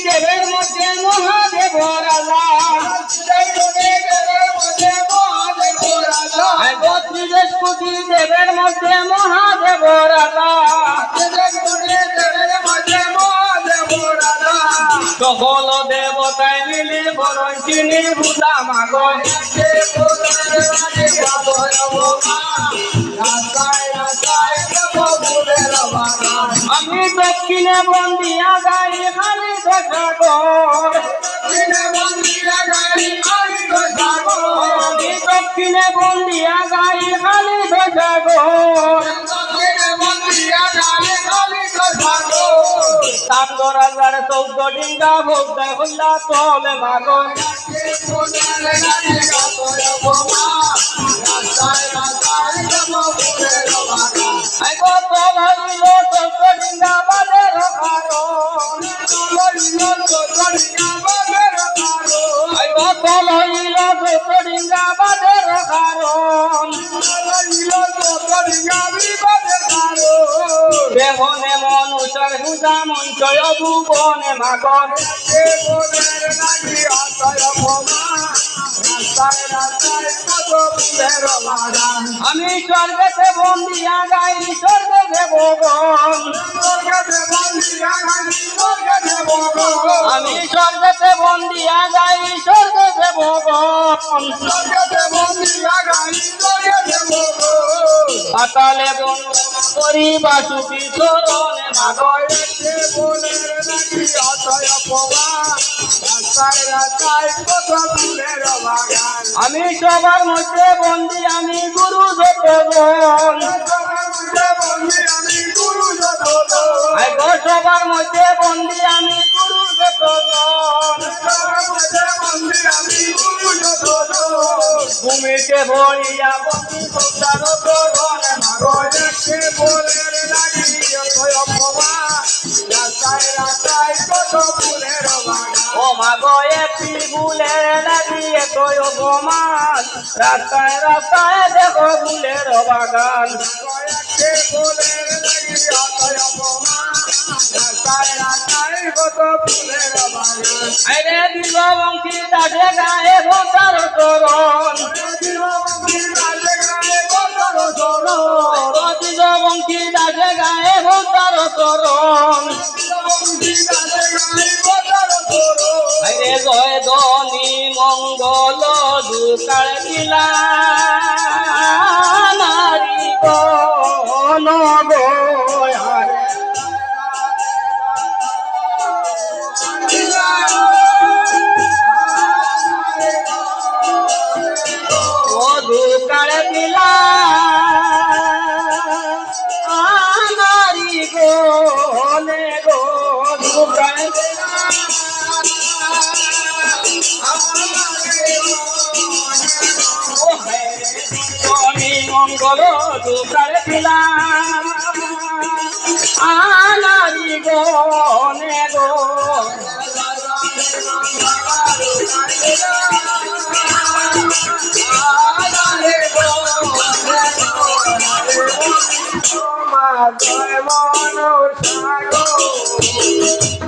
দেবের মধ্যে মহাদেব রাজা দেবের মধ্যে মহাদেব রাজা সকল দেবতায় মিলে বরঞ্চিনী ভূতা মাগন আমি দক্ষিণে বন্দিয়া গাড়ি খালি সাগর আমি দক্ষিণে বন্দিয়া গাড়ি খালি সাগর সাগর হাজার 14 ডিঙ্গা ভোগ হল্লা তলে মাগন বেহনে মনুষের পূজা মঞ্চয় ভুবনে মাগন আমি স্বর্গতে বন্দিয়া গাই স্বর্গে ভগবান আমি স্বর্গতে বন্দিয়া গাই স্বর্গে ভগবান পাতালে বন করি বাসুকি চরণে মাগয় আমি সবার মধ্যে বন্দি আমি গুরু যতজন সবার মধ্যে বন্দি আমি গুরু যতজন ভূমিতে ভরিয়া বন্দি ও মাগো একটি ফুলের লাগিয়ে তোয় অপমান রাস্তায় রাস্তায় দেখো ফুলের বাগান আরে দিলবঙ্কি দাসে গায়ে ভোটার চরণ দিলবঙ্কি দাসে গায়ে ভোটার চরণ আরে জয় ধনী মঙ্গল দুকাল দিলা নারী গণ দুকাল দিলা নারী গনে গো দুকাল মঙ্গল দুকাল দিলা নারী গনে গো জয় মন সাগর